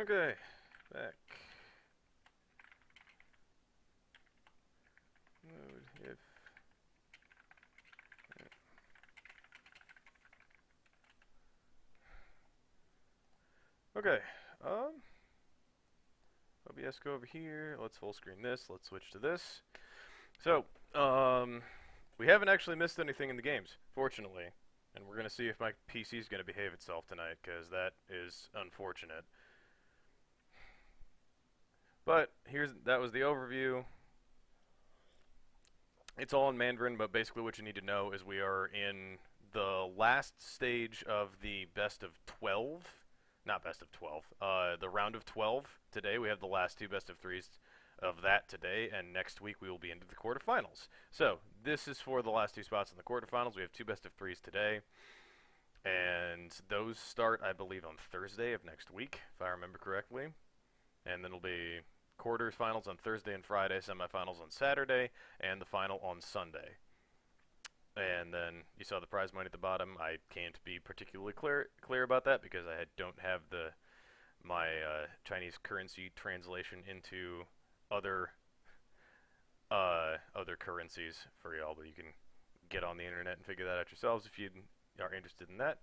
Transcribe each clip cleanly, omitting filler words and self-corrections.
Okay, back. Mode if. Okay, OBS go over here. Let's full screen this. Let's switch to this. So, we haven't actually missed anything in the games, fortunately. And we're going to see if my PC is going to behave itself tonight, because that is unfortunate. But that was the overview. It's all in Mandarin, but basically what you need to know is we are in the last stage of the best of 12. Not best of 12. The round of 12 today. We have the last two best of 3s of that today, and next week we will be into the quarterfinals. So this is for the last two spots in the quarterfinals. We have two best of 3s today, and those start, I believe, on Thursday of next week, if I remember correctly. And then it'll be quarters finals on Thursday and Friday, semifinals on Saturday, and the final on Sunday. And then you saw the prize money at the bottom. I can't be particularly clear about that because I don't have my Chinese currency translation into other currencies for y'all, but you can get on the internet and figure that out yourselves if you are interested in that.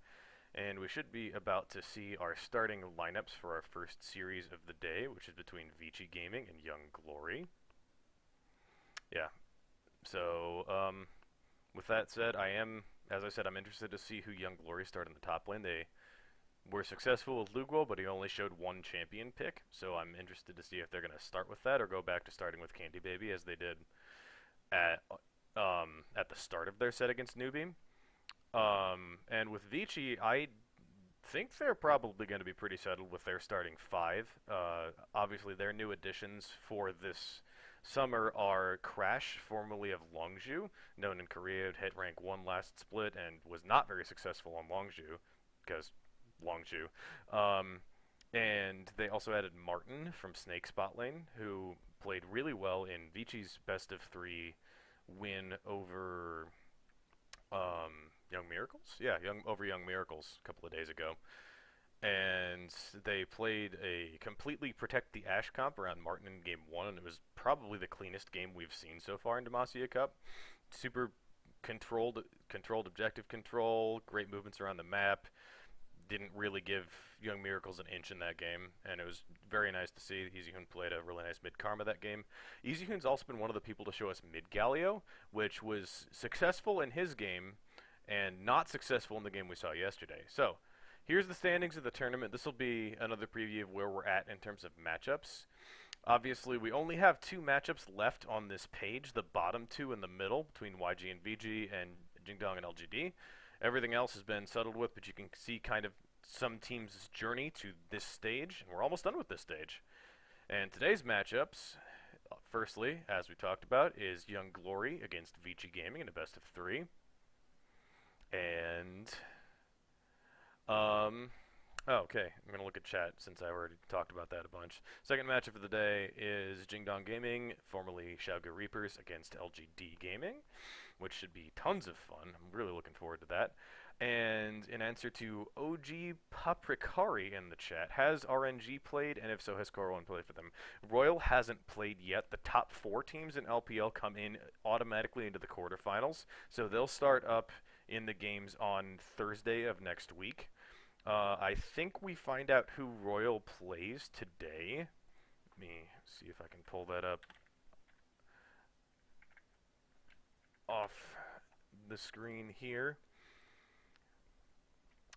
And we should be about to see our starting lineups for our first series of the day, which is between Vici Gaming and Young Glory. Yeah. So, with that said, as I said, I'm interested to see who Young Glory start in the top lane. They were successful with Luguo, but he only showed one champion pick, so I'm interested to see if they're going to start with that or go back to starting with Candy Baby as they did at the start of their set against Newbie. And with Vici, I think they're probably going to be pretty settled with their starting 5. Obviously, their new additions for this summer are Crash, formerly of Longzhu, known in Korea, hit rank 1 last split and was not very successful on Longzhu, because Longzhu. And they also added Martin from Snake Spot Lane, who played really well in Vici's best of 3 win over Young Miracles? Yeah, over Young Miracles a couple of days ago. And they played a completely protect the Ashe comp around Martin in game 1, and it was probably the cleanest game we've seen so far in Demacia Cup. Super controlled objective control, great movements around the map. Didn't really give Young Miracles an inch in that game, and it was very nice to see. EasyHoon played a really nice mid-karma that game. EasyHoon's also been one of the people to show us mid-Galio, which was successful in his game, and not successful in the game we saw yesterday. So, here's the standings of the tournament. This will be another preview of where we're at in terms of matchups. Obviously, we only have 2 matchups left on this page, the bottom 2 in the middle, between YG and VG and Jingdong and LGD. Everything else has been settled with, but you can see kind of some teams' journey to this stage, and we're almost done with this stage. And today's matchups, firstly, as we talked about, is Young Glory against Vici Gaming in a best of 3. And, okay, I'm going to look at chat since I already talked about that a bunch. Second matchup of the day is Jingdong Gaming, formerly Xiaogu Reapers, against LGD Gaming, which should be tons of fun. I'm really looking forward to that. And in answer to OG Paprikari in the chat, has RNG played, and if so, has Corwin played for them? Royal hasn't played yet. The top 4 teams in LPL come in automatically into the quarterfinals, so they'll start up in the games on Thursday of next week. I think we find out who Royal plays today. Let me see if I can pull that up off the screen here.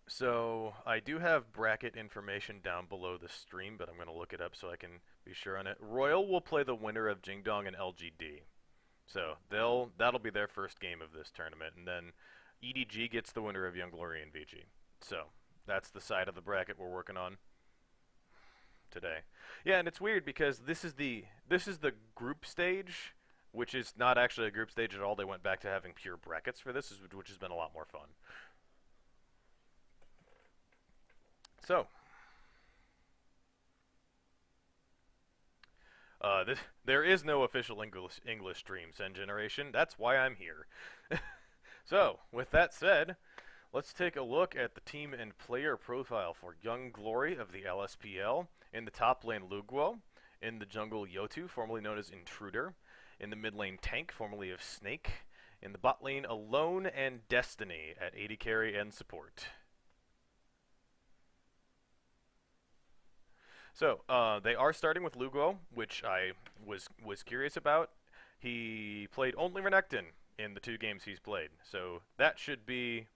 So I do have bracket information down below the stream, but I'm going to look it up so I can be sure on it. Royal will play the winner of Jingdong and LGD. So that'll be their first game of this tournament, and then EDG gets the winner of Young Glory and VG. So that's the side of the bracket we're working on today. Yeah, and it's weird because this is the group stage, which is not actually a group stage at all. They went back to having pure brackets for this, which has been a lot more fun. So, there is no official English stream, Sen Generation. That's why I'm here. So, with that said, Let's take a look at the team and player profile for Young Glory of the LSPL. In the top lane, Luguo. In the jungle, Yotu, formerly known as Intruder. In the mid lane, Tank, formerly of Snake. In the bot lane, Alone and Destiny at AD carry and support. So, they are starting with Luguo, which I was curious about. He played only Renekton in the 2 games he's played, so that should be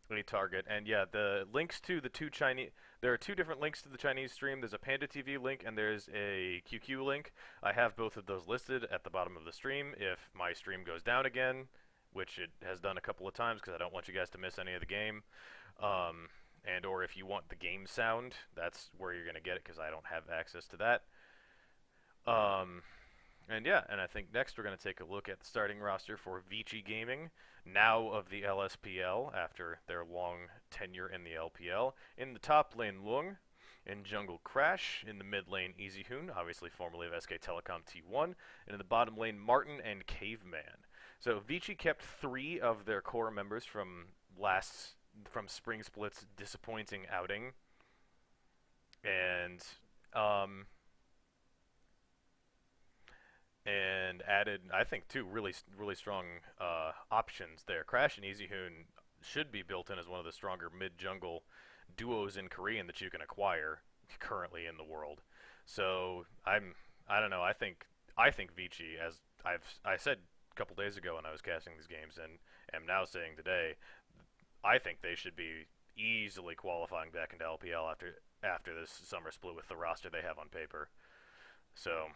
a target. And yeah, the links to the 2 Chinese, there are 2 different links to the Chinese stream. There's a Panda TV link and there's a QQ link. I have both of those listed at the bottom of the stream. If my stream goes down again, which it has done a couple of times because I don't want you guys to miss any of the game, and or if you want the game sound, that's where you're going to get it because I don't have access to that. And yeah, and I think next we're going to take a look at the starting roster for Vici Gaming, now of the LSPL after their long tenure in the LPL. In the top lane, Lung. In jungle, Crash. In the mid lane, EasyHoon, obviously formerly of SK Telecom T1. And in the bottom lane, Martin and Caveman. So Vici kept 3 of their core members from Spring Split's disappointing outing. And added, I think, 2 really strong options there. Crash and EasyHoon should be built in as one of the stronger mid-jungle duos in Korean that you can acquire currently in the world. So I don't know. I think Vici, as I said a couple days ago when I was casting these games, and am now saying today, I think they should be easily qualifying back into LPL after this summer split with the roster they have on paper. So.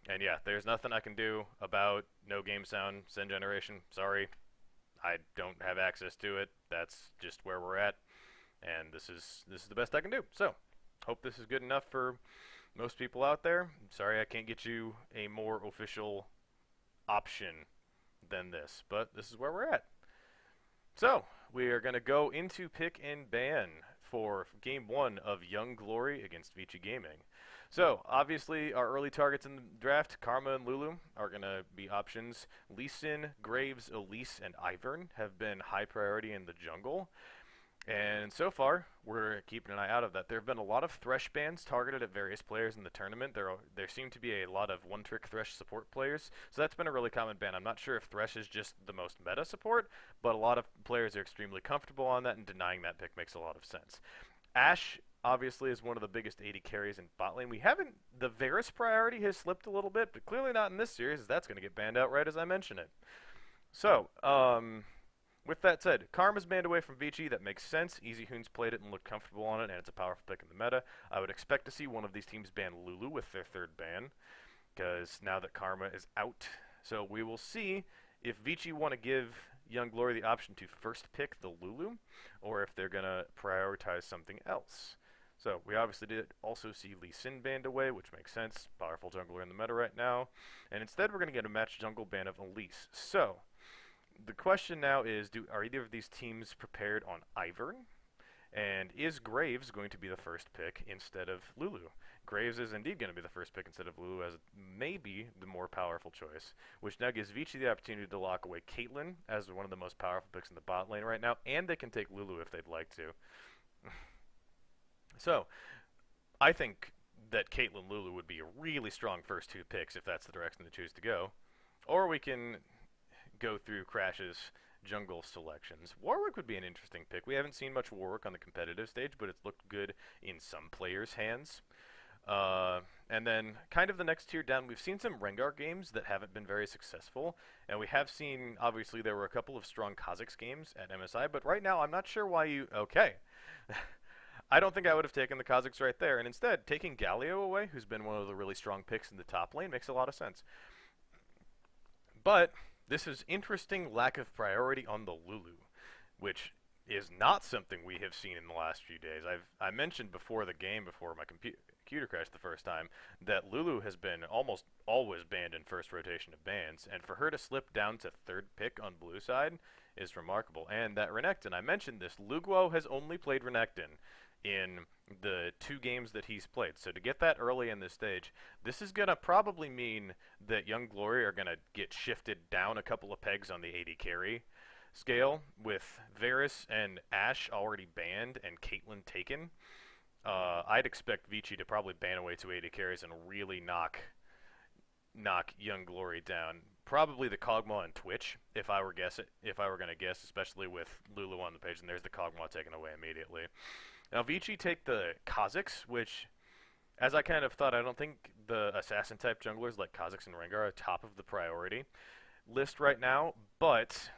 And yeah, there's nothing I can do about no game sound Zen generation. Sorry, I don't have access to it. That's just where we're at, and this is the best I can do. So, hope this is good enough for most people out there. Sorry I can't get you a more official option than this, but this is where we're at. So, we are going to go into pick and ban for Game 1 of Young Glory against Vici Gaming. So, obviously, our early targets in the draft, Karma and Lulu, are going to be options. Lee Sin, Graves, Elise, and Ivern have been high priority in the jungle. And so far, we're keeping an eye out of that. There have been a lot of Thresh bans targeted at various players in the tournament. There seem to be a lot of one-trick Thresh support players, so that's been a really common ban. I'm not sure if Thresh is just the most meta support, but a lot of players are extremely comfortable on that, and denying that pick makes a lot of sense. Ashe obviously is one of the biggest AD carries in bot lane. The Varus priority has slipped a little bit, but clearly not in this series, as that's going to get banned out right as I mention it. So, with that said, Karma's banned away from Vici. That makes sense. EasyHoon's played it and looked comfortable on it, and it's a powerful pick in the meta. I would expect to see one of these teams ban Lulu with their 3rd ban, because now that Karma is out. So we will see if Vici want to give Young Glory the option to first pick the Lulu, or if they're going to prioritize something else. So we obviously did also see Lee Sin banned away, which makes sense. Powerful jungler in the meta right now. And instead we're going to get a match jungle ban of Elise. So the question now is, are either of these teams prepared on Ivern? And is Graves going to be the first pick instead of Lulu? Graves is indeed going to be the first pick instead of Lulu, as maybe the more powerful choice, which now gives Vici the opportunity to lock away Caitlyn as one of the most powerful picks in the bot lane right now, and they can take Lulu if they'd like to. So, I think that Caitlyn Lulu would be a really strong first 2 picks if that's the direction they choose to go. Or we can go through Crash's jungle selections. Warwick would be an interesting pick. We haven't seen much Warwick on the competitive stage, but it's looked good in some players' hands. And then, kind of the next tier down, we've seen some Rengar games that haven't been very successful, and we have seen, obviously, there were a couple of strong Kha'Zix games at MSI, but right now, I'm not sure why you... Okay. I don't think I would have taken the Kha'Zix right there, and instead, taking Galio away, who's been one of the really strong picks in the top lane, makes a lot of sense. But this is interesting lack of priority on the Lulu, which is not something we have seen in the last few days. I mentioned before the game, before my computer crashed the first time, that Lulu has been almost always banned in first rotation of bans, and for her to slip down to 3rd pick on blue side is remarkable. And that Renekton, I mentioned this, Luguo has only played Renekton in the 2 games that he's played. So to get that early in this stage, this is going to probably mean that Young Glory are going to get shifted down a couple of pegs on the AD carry. scale with Varus and Ashe already banned and Caitlyn taken. I'd expect Vici to probably ban away 280 carries and really knock Young Glory down. Probably the Kog'Maw and Twitch, if I were gonna guess, especially with Lulu on the page, and there's the Kog'Maw taken away immediately. Now Vici take the Kha'Zix, which, as I kind of thought, I don't think the assassin type junglers like Kha'Zix and Rengar are top of the priority list right now, but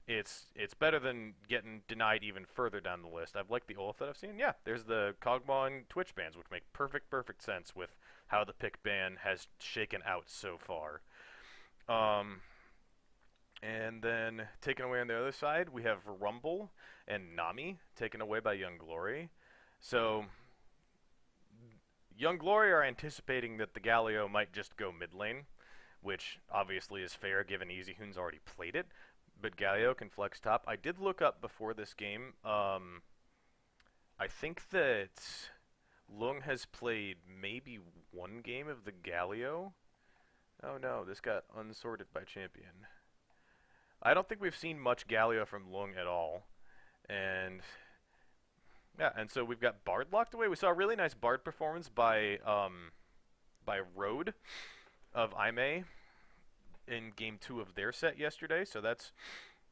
it's better than getting denied even further down the list. I've liked the ult that I've seen. Yeah, there's the Kog'Maw and Twitch bans, which make perfect sense with how the pick ban has shaken out so far. And then taken away on the other side, we have Rumble and Nami taken away by Young Glory. So Young Glory are anticipating that the Galio might just go mid lane, which obviously is fair given EasyHoon's already played it. But Galio can flex top. I did look up before this game. I think that Lung has played maybe one game of the Galio. Oh no, this got unsorted by champion. I don't think we've seen much Galio from Lung at all. And yeah, and so we've got Bard locked away. We saw a really nice Bard performance by Road of Aimee in game 2 of their set yesterday. So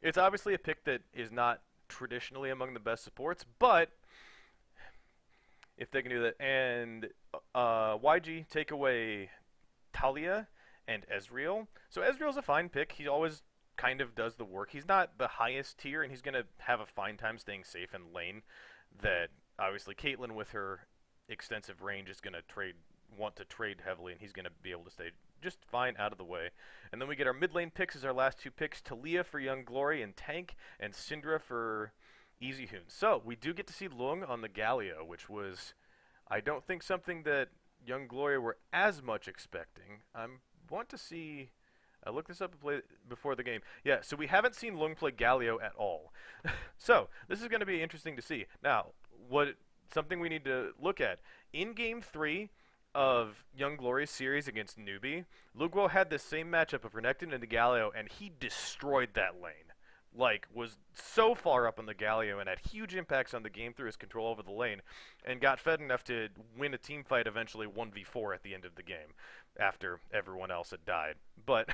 it's obviously a pick that is not traditionally among the best supports, but if they can do that. And YG take away Talia and Ezreal. So Ezreal's a fine pick. He always kind of does the work. He's not the highest tier, and he's going to have a fine time staying safe in lane. That obviously Caitlyn with her extensive range is going to want to trade heavily, and he's going to be able to stay just fine out of the way. And then we get our mid lane picks as our last 2 picks: Talia for Young Glory and Tank, and Syndra for EasyHoon. So we do get to see Lung on the Galio, which was, I don't think, something that Young Glory were as much expecting. I looked this up before the game. Yeah, so we haven't seen Lung play Galio at all. So this is going to be interesting to see. Now, something we need to look at. In Game 3 of Young Glory's series against Newbie, Luguo had this same matchup of Renekton and the Galio, and he destroyed that lane. Like, was so far up on the Galio and had huge impacts on the game through his control over the lane, and got fed enough to win a team fight eventually 1v4 at the end of the game, after everyone else had died. But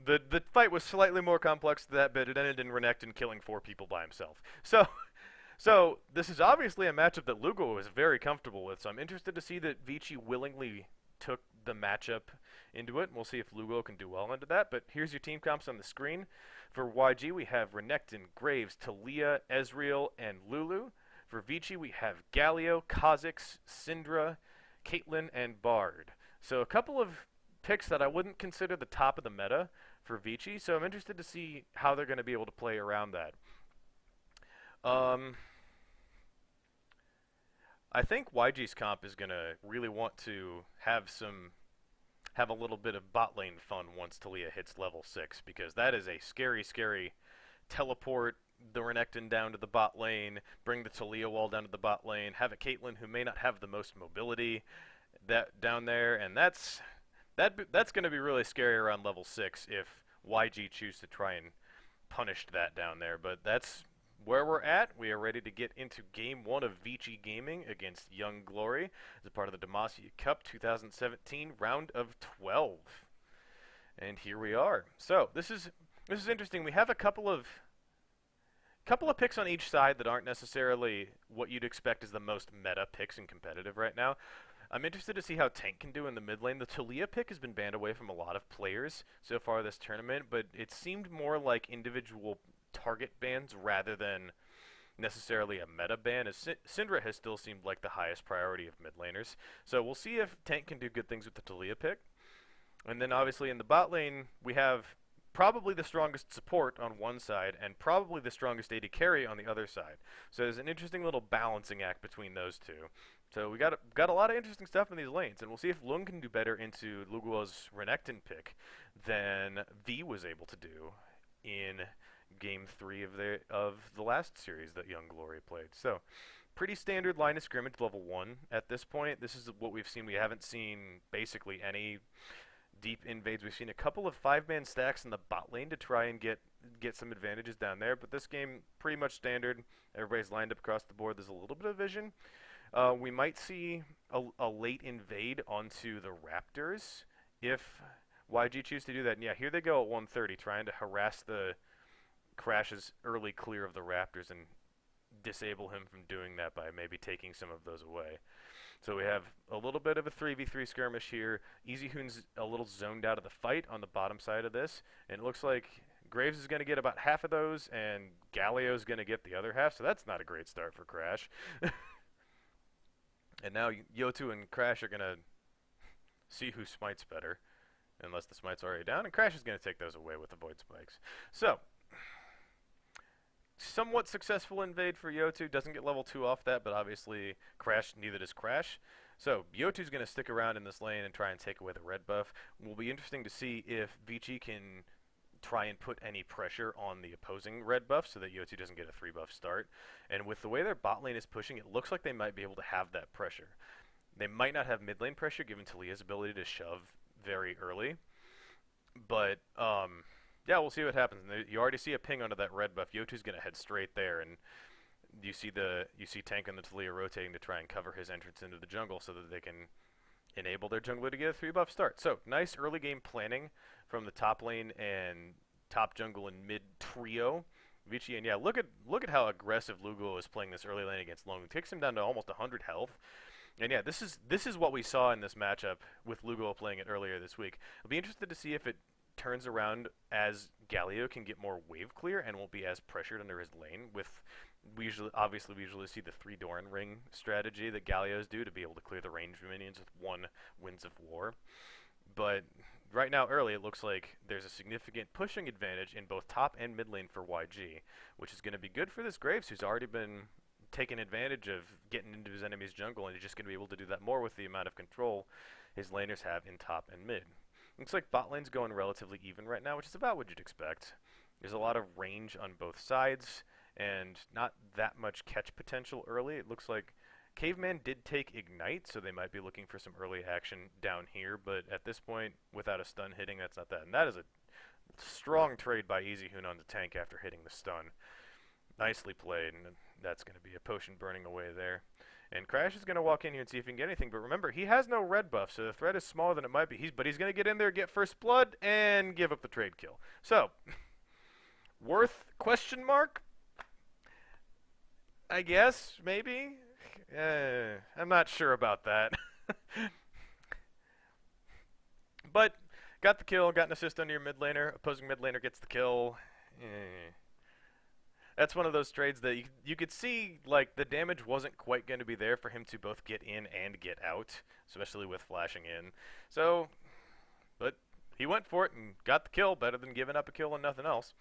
the fight was slightly more complex than that, but it ended in Renekton killing 4 people by himself. So this is obviously a matchup that Luguo was very comfortable with, so I'm interested to see that Vici willingly took the matchup into it, and we'll see if Luguo can do well into that. But here's your team comps on the screen. For YG, we have Renekton, Graves, Talia, Ezreal, and Lulu. For Vici, we have Galio, Kha'Zix, Syndra, Caitlyn, and Bard. So a couple of picks that I wouldn't consider the top of the meta for Vici, so I'm interested to see how they're going to be able to play around that. I think YG's comp is going to really want to have a little bit of bot lane fun once Talia hits level 6, because that is a scary teleport the Renekton down to the bot lane, bring the Talia wall down to the bot lane, have a Caitlyn who may not have the most mobility down there, and that's going to be really scary around level 6 if YG choose to try and punish that down there. But that's where we're at. We are ready to get into Game 1 of Vici Gaming against Young Glory as a part of the Demacia Cup 2017 Round of 12. And here we are. So this is interesting. We have a couple of picks on each side that aren't necessarily what you'd expect as the most meta picks in competitive right now. I'm interested to see how Tank can do in the mid lane. The Talia pick has been banned away from a lot of players so far this tournament, but it seemed more like individual target bans rather than necessarily a meta ban, as Syndra has still seemed like the highest priority of mid laners. So we'll see if Tank can do good things with the Talia pick. And then obviously in the bot lane, we have probably the strongest support on one side and probably the strongest AD carry on the other side. So there's an interesting little balancing act between those two. So we got a lot of interesting stuff in these lanes, and we'll see if Lung can do better into Luguo's Renekton pick than V was able to do in Game 3 of the last series that Young Glory played. So pretty standard line of scrimmage level 1 at this point. This is what we've seen. We haven't seen basically any deep invades. We've seen a couple of 5-man stacks in the bot lane to try and get some advantages down there, but this game pretty much standard. Everybody's lined up across the board. There's a little bit of vision. We might see a late invade onto the Raptors if YG choose to do that. And yeah, here they go at 130, trying to harass the Crash's early clear of the Raptors and disable him from doing that by maybe taking some of those away. So we have a little bit of a 3v3 skirmish here. EasyHoon's a little zoned out of the fight on the bottom side of this, and it looks like Graves is going to get about half of those, and Galio's going to get the other half, so that's not a great start for Crash. And now Yotu and Crash are going to see who smites better, unless the smite's already down, and Crash is going to take those away with the Void Spikes. So, somewhat successful invade for Yotu. Doesn't get level 2 off that, but obviously Crash, neither does Crash. So Yotu's going to stick around in this lane and try and take away the red buff. It will be interesting to see if Vici can try and put any pressure on the opposing red buff so that Yotu doesn't get a 3-buff start. And with the way their bot lane is pushing, it looks like they might be able to have that pressure. They might not have mid lane pressure given Talia's ability to shove very early. But, yeah, we'll see what happens. You already see a ping onto that red buff. Yotu's going to head straight there, and you see Tank and the Talia rotating to try and cover his entrance into the jungle so that they can enable their jungler to get a 3-buff start. So, nice early game planning from the top lane and top jungle and mid trio. Vici, and yeah, look at how aggressive Lugo is playing this early lane against Long. It takes him down to almost 100 health. And yeah, this is what we saw in this matchup with Lugo playing it earlier this week. I'll be interested to see if it turns around as Galio can get more wave clear and won't be as pressured under his lane. We usually see the 3 Doran ring strategy that Galios do to be able to clear the range minions with 1 Winds of War. But right now early it looks like there's a significant pushing advantage in both top and mid lane for YG, which is going to be good for this Graves who's already been taking advantage of getting into his enemy's jungle, and he's just going to be able to do that more with the amount of control his laners have in top and mid. Looks like bot lane's going relatively even right now, which is about what you'd expect. There's a lot of range on both sides, and not that much catch potential early. It looks like Caveman did take Ignite, so they might be looking for some early action down here, but at this point, without a stun hitting, that's not that. And that is a strong trade by EasyHoon on the tank after hitting the stun. Nicely played, and that's going to be a potion burning away there. And Crash is going to walk in here and see if he can get anything. But remember, he has no red buff, so the threat is smaller than it might be. But he's going to get in there, get first blood, and give up the trade kill. So, worth question mark? I guess, maybe? I'm not sure about that. But, got the kill, got an assist on your mid laner. Opposing mid laner gets the kill. That's one of those trades that you could see, like, the damage wasn't quite going to be there for him to both get in and get out, especially with flashing in. So, but he went for it and got the kill, better than giving up a kill and nothing else.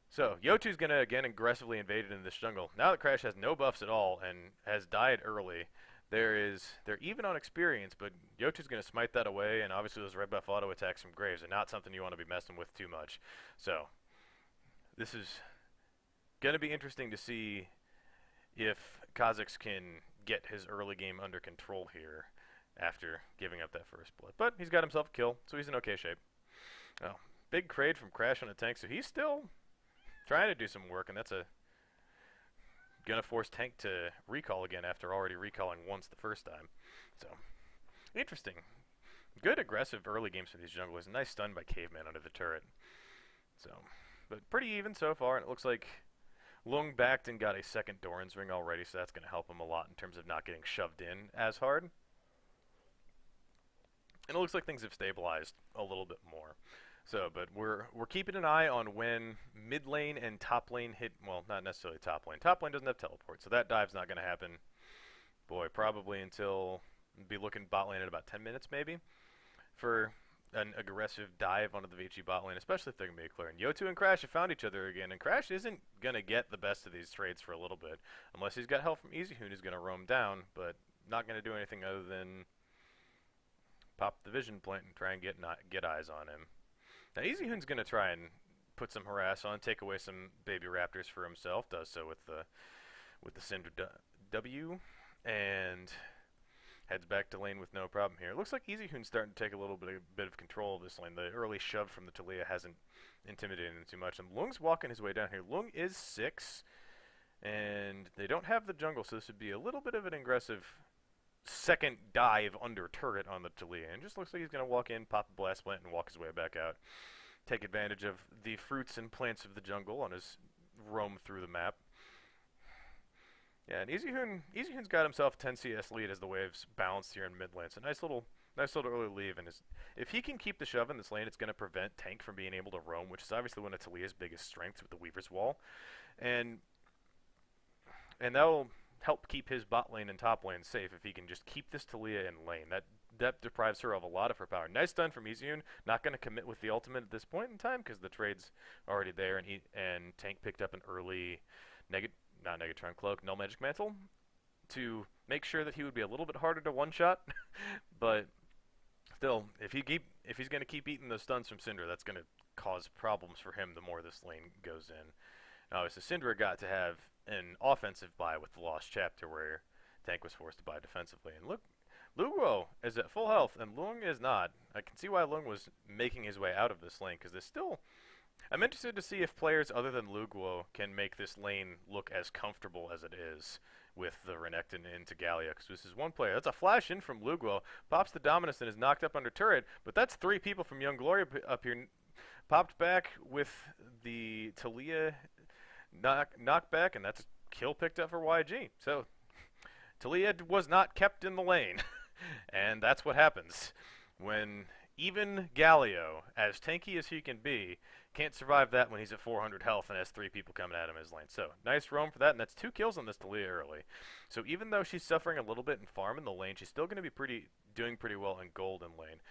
So, Yotu's going to, again, aggressively invade into this jungle. Now that Crash has no buffs at all and has died early, they're even on experience, but Yotu's going to smite that away, and obviously those red buff auto attacks from Graves are not something you want to be messing with too much. So, this is going to be interesting to see if Kha'Zix can get his early game under control here after giving up that first blood. But he's got himself a kill, so he's in okay shape. Oh, big crate from Crash on a tank, so he's still trying to do some work, and that's going to force Tank to recall again after already recalling once the first time. So, interesting. Good aggressive early games for these junglers. Nice stun by Caveman under the turret. So, but pretty even so far, and it looks like Lung backed and got a second Doran's ring already, so that's going to help him a lot in terms of not getting shoved in as hard. And it looks like things have stabilized a little bit more. So, but we're keeping an eye on when mid lane and top lane hit, well, not necessarily top lane. Top lane doesn't have teleport, so that dive's not going to happen, boy, probably until, be looking bot lane at about 10 minutes maybe, for an aggressive dive onto the Vici bot lane, especially if they're going to be clear. And Yotu and Crash have found each other again, and Crash isn't going to get the best of these trades for a little bit, unless he's got help from EasyHoon, who's going to roam down, but not going to do anything other than pop the vision plant and try and get eyes on him. Now EasyHoon's going to try and put some harass on, take away some baby raptors for himself, does so with the Cinder W, and Heads back to lane with no problem here. It looks like EasyHoon's starting to take a little bit of control of this lane. The early shove from the Taliyah hasn't intimidated him too much. And Lung's walking his way down here. Lung is 6, and they don't have the jungle, so this would be a little bit of an aggressive second dive under turret on the Taliyah. And just looks like he's going to walk in, pop a blast plant, and walk his way back out. Take advantage of the fruits and plants of the jungle on his roam through the map. Yeah, and EasyHoon's got himself a 10 CS lead as the waves balanced here in mid lane. So nice little early leave, and if he can keep the shove in this lane, it's going to prevent Tank from being able to roam, which is obviously one of Taliyah's biggest strengths with the Weaver's Wall, and that'll help keep his bot lane and top lane safe if he can just keep this Taliyah in lane. That deprives her of a lot of her power. Nice stun from EasyHoon. Not going to commit with the ultimate at this point in time because the trade's already there, and Tank picked up an early not Negatron Cloak, Null Magic Mantle to make sure that he would be a little bit harder to one-shot, but still, if he's going to keep eating those stuns from Syndra, that's going to cause problems for him the more this lane goes in. Now, obviously, Syndra got to have an offensive buy with the Lost Chapter where Tank was forced to buy defensively. And look, Luguo is at full health, and Lung is not. I can see why Lung was making his way out of this lane, because there's still... I'm interested to see if players other than Luguo can make this lane look as comfortable as it is with the Renekton into Gallia, because this is one player. That's a flash in from Luguo, pops the Dominus and is knocked up under turret, but that's 3 people from Young Glory up here, popped back with the Taliyah knockback, and that's a kill picked up for YG. So Taliyah was not kept in the lane, and that's what happens when even Galio, as tanky as he can be, can't survive that when he's at 400 health and has 3 people coming at him in his lane. So, nice roam for that, and that's 2 kills on this Taliyah early. So even though she's suffering a little bit in farm in the lane, she's still going to be doing pretty well in gold in lane.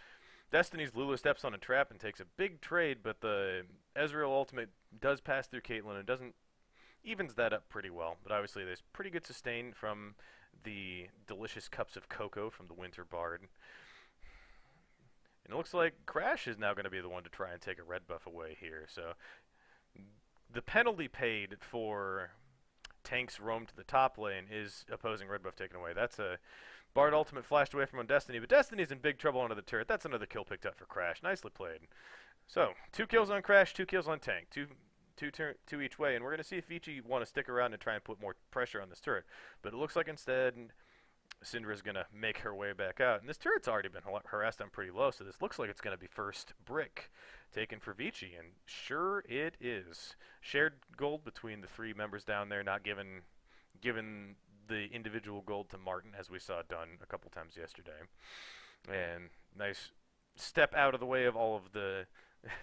Destiny's Lulu steps on a trap and takes a big trade, but the Ezreal ultimate does pass through Caitlyn and evens that up pretty well. But obviously there's pretty good sustain from the delicious cups of cocoa from the Winter Bard. And it looks like Crash is now going to be the one to try and take a red buff away here. So the penalty paid for Tank's roam to the top lane is opposing red buff taken away. That's a Bard ultimate flashed away from on Destiny, but Destiny's in big trouble under the turret. That's another kill picked up for Crash. Nicely played. So 2 kills on Crash, 2 kills on Tank. Two each way, and we're going to see if Vici want to stick around and try and put more pressure on this turret. But it looks like instead Syndra's going to make her way back out. And this turret's already been harassed down pretty low, so this looks like it's going to be first brick taken for Vici, and sure it is. Shared gold between the 3 members down there, not given the individual gold to Martin, as we saw done a couple times yesterday. And nice step out of the way of all of the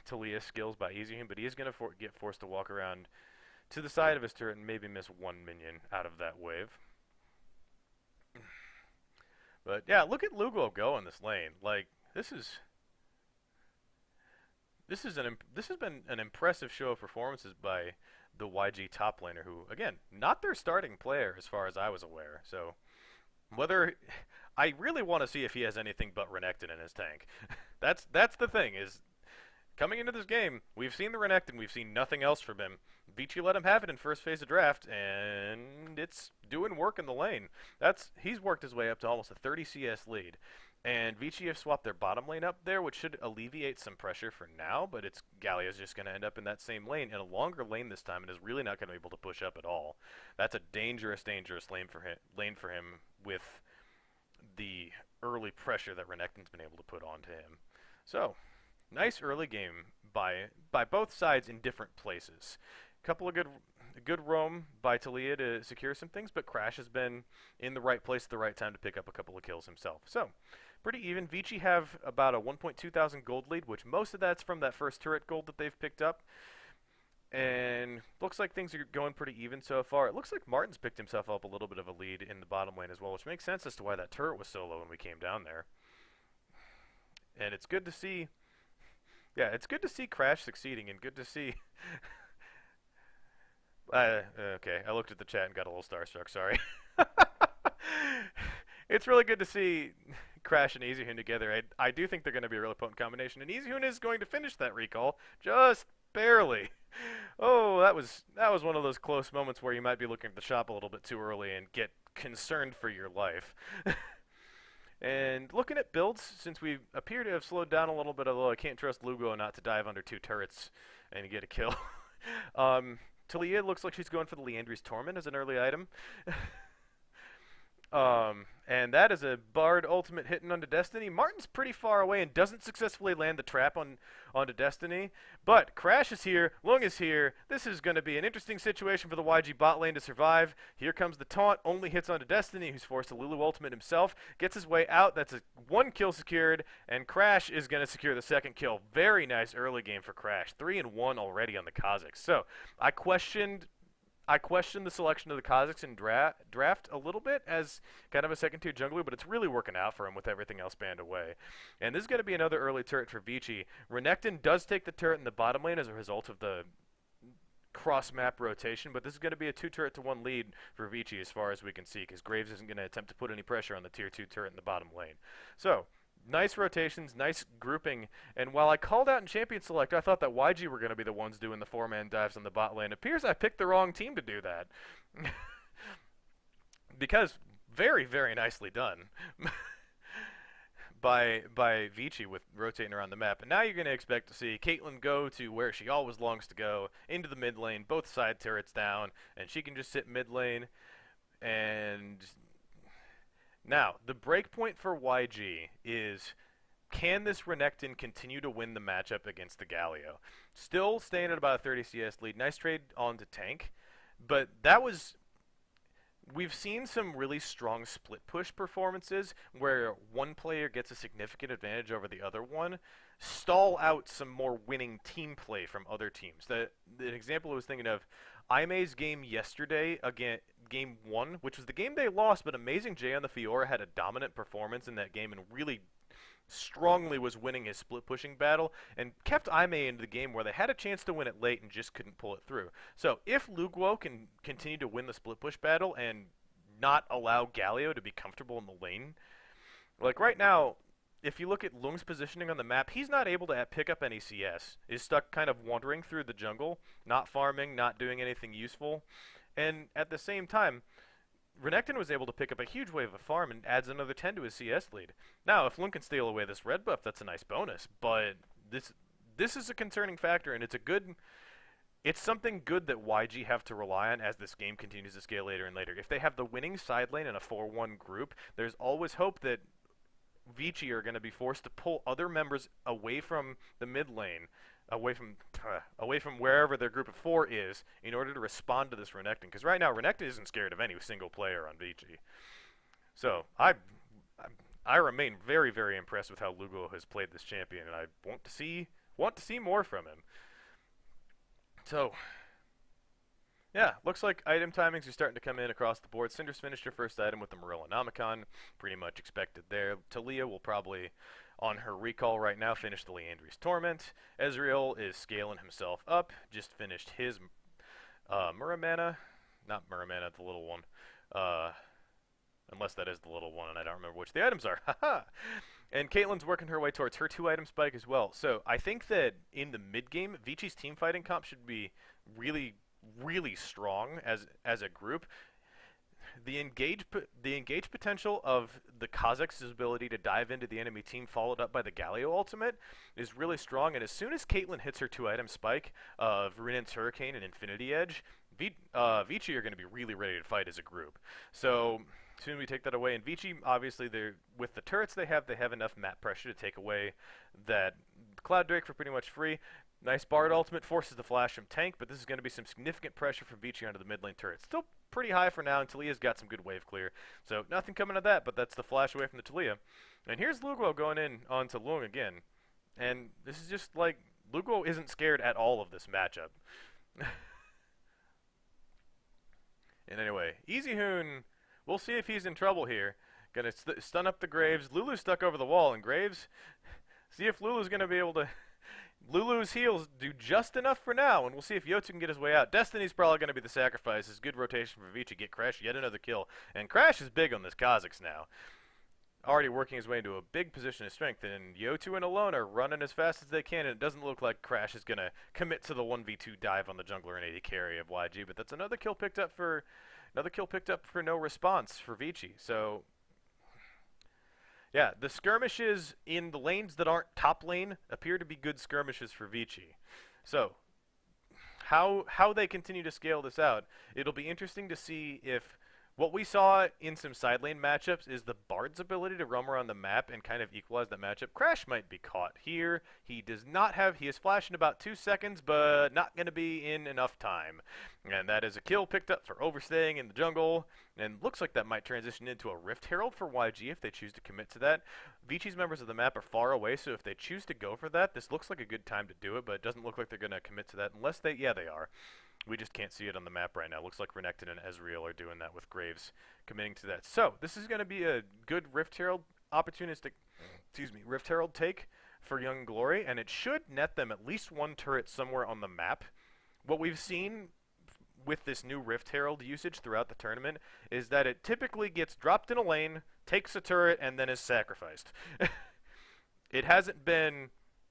Taliyah skills by EasyHoon, but he is going to get forced to walk around to the side of his turret and maybe miss 1 minion out of that wave. But yeah, look at Luguo go in this lane. Like this has been an impressive show of performances by the YG top laner, who again, not their starting player as far as I was aware. So whether I really want to see if he has anything but Renekton in his tank. That's the thing is. Coming into this game, we've seen the Renekton, we've seen nothing else from him. Vici let him have it in first phase of draft, and it's doing work in the lane. He's worked his way up to almost a 30 CS lead. And Vici have swapped their bottom lane up there, which should alleviate some pressure for now, but Gallia's just going to end up in that same lane, in a longer lane this time, and is really not going to be able to push up at all. That's a dangerous lane for him with the early pressure that Renekton's been able to put onto him. So, nice early game by both sides in different places. Couple of good roam by Taliyah to secure some things, but Crash has been in the right place at the right time to pick up a couple of kills himself. So, pretty even. Vici have about a 1.2 thousand gold lead, which most of that's from that first turret gold that they've picked up. And looks like things are going pretty even so far. It looks like Martin's picked himself up a little bit of a lead in the bottom lane as well, which makes sense as to why that turret was so low when we came down there. And it's good to see... Yeah, it's good to see Crash succeeding, and good to see... okay, I looked at the chat and got a little starstruck, sorry. It's really good to see Crash and EasyHoon together. I do think they're going to be a really potent combination, and EasyHoon is going to finish that recall, just barely. Oh, that was one of those close moments where you might be looking at the shop a little bit too early and get concerned for your life. And looking at builds, since we appear to have slowed down a little bit, although I can't trust Lugo not to dive under 2 turrets and get a kill. Talia looks like she's going for the Leandri's Torment as an early item. And that is a Bard ultimate hitting onto Destiny. Martin's pretty far away and doesn't successfully land the trap onto Destiny. But Crash is here, Lung is here. This is going to be an interesting situation for the YG bot lane to survive. Here comes the taunt, only hits onto Destiny, who's forced to Lulu ultimate himself. Gets his way out, that's a 1 kill secured, and Crash is going to secure the 2nd kill. Very nice early game for Crash. 3-1 already on the Kazakhs. So, I questioned the selection of the Kazakhs in draft a little bit as kind of a second-tier jungler, but it's really working out for him with everything else banned away. And this is going to be another early turret for Vici. Renekton does take the turret in the bottom lane as a result of the cross-map rotation, but this is going to be a 2-turret to 1 lead for Vici as far as we can see, because Graves isn't going to attempt to put any pressure on the tier 2 turret in the bottom lane. So, nice rotations, nice grouping, and while I called out in Champion Select, I thought that YG were going to be the ones doing the 4-man dives on the bot lane. It appears I picked the wrong team to do that. Because very, very nicely done by Vici with rotating around the map. And now you're going to expect to see Caitlyn go to where she always longs to go, into the mid lane, both side turrets down, and she can just sit mid lane and... Now, the breakpoint for YG is, can this Renekton continue to win the matchup against the Galio? Still staying at about a 30 CS lead. Nice trade on to tank, but that was... We've seen some really strong split push performances where one player gets a significant advantage over the other one, stall out some more winning team play from other teams. The example I was thinking of, Aime's game yesterday, again, game 1, which was the game they lost, but Amazing J on the Fiora had a dominant performance in that game and really strongly was winning his split pushing battle and kept Aime into the game where they had a chance to win it late and just couldn't pull it through. So if Luguo can continue to win the split push battle and not allow Galio to be comfortable in the lane, like right now, if you look at Lung's positioning on the map, he's not able to pick up any CS. He's stuck kind of wandering through the jungle, not farming, not doing anything useful. And at the same time, Renekton was able to pick up a huge wave of farm and adds another 10 to his CS lead. Now, if Lung can steal away this red buff, that's a nice bonus, but this is a concerning factor, and it's something good that YG have to rely on as this game continues to scale later and later. If they have the winning side lane in a 4-1 group, there's always hope that Vici are going to be forced to pull other members away from the mid lane, away from wherever their group of 4 is, in order to respond to this Renekton. Because right now, Renekton isn't scared of any single player on Vici. So I remain very, very impressed with how Lugo has played this champion, and I want to see more from him. So, yeah, looks like item timings are starting to come in across the board. Cinder's finished her first item with the Marillanomicon, pretty much expected there. Talia will probably, on her recall right now, finish the Leandri's Torment. Ezreal is scaling himself up, just finished his Muramana, not Muramana, the little one, unless that is the little one and I don't remember which the items are. Haha! And Caitlyn's working her way towards her 2-item spike as well. So I think that in the mid-game, Vici's team fighting comp should be really, really strong as a group. The engage potential of the Kazakhs' ability to dive into the enemy team, followed up by the Galio ultimate, is really strong. And as soon as Caitlyn hits her 2-item spike of Ruinant's Hurricane and Infinity Edge, Vici are going to be really ready to fight as a group. So soon as we take that away, and Vici, obviously, with the turrets they have enough map pressure to take away that Cloud Drake for pretty much free. Nice Bard ultimate, forces the flash from tank, but this is going to be some significant pressure from Vici onto the mid lane turret. Still pretty high for now, and Talia's got some good wave clear. So nothing coming of that, but that's the flash away from the Talia. And here's Luguo going in onto Lung again. And this is just like, Luguo isn't scared at all of this matchup. And anyway, Easy Hoon, we'll see if he's in trouble here. Gonna stun up the Graves. Lulu's stuck over the wall, and Graves, see if Lulu's gonna be able to... Lulu's heals do just enough for now, and we'll see if Yotu can get his way out. Destiny's probably going to be the sacrifice. It's good rotation for Vici. Get Crash yet another kill. And Crash is big on this Kazakhs now. Already working his way into a big position of strength, and Yotu and Alone are running as fast as they can, and it doesn't look like Crash is going to commit to the 1v2 dive on the jungler and AD carry of YG, but that's another kill picked up for no response for Vici. So Yeah, the skirmishes in the lanes that aren't top lane appear to be good skirmishes for Vici. So, how they continue to scale this out, it'll be interesting to see if what we saw in some side lane matchups is the Bard's ability to roam around the map and kind of equalize that matchup. Crash might be caught here. He is flashed in about 2 seconds, but not going to be in enough time. And that is a kill picked up for overstaying in the jungle, and looks like that might transition into a Rift Herald for YG if they choose to commit to that. Vici's members of the map are far away, so if they choose to go for that, this looks like a good time to do it, but it doesn't look like they're going to commit to that unless they are. We just can't see it on the map right now. Looks like Renekton and Ezreal are doing that with Graves committing to that. So, this is going to be a good Rift Herald Rift Herald take for Young Glory, and it should net them at least one turret somewhere on the map. What we've seen with this new Rift Herald usage throughout the tournament is that it typically gets dropped in a lane, takes a turret, and then is sacrificed. It hasn't been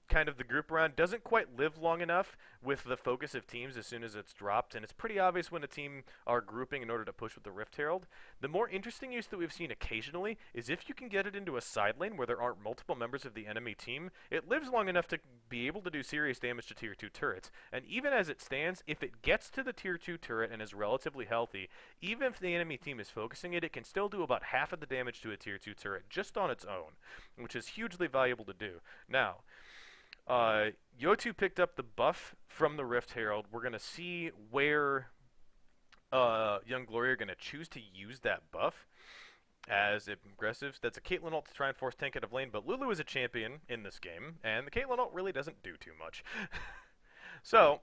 kind of the group around, doesn't quite live long enough with the focus of teams as soon as it's dropped, and it's pretty obvious when a team are grouping in order to push with the Rift Herald. The more interesting use that we've seen occasionally is if you can get it into a side lane where there aren't multiple members of the enemy team, it lives long enough to be able to do serious damage to tier 2 turrets. And even as it stands, if it gets to the tier 2 turret and is relatively healthy, even if the enemy team is focusing it, it can still do about half of the damage to a tier 2 turret just on its own, which is hugely valuable to do. Now, Yotu picked up the buff from the Rift Herald. We're going to see where Young Glory are going to choose to use that buff as it progresses. That's a Caitlyn ult to try and force tank out of lane, but Lulu is a champion in this game, and the Caitlyn ult really doesn't do too much. So,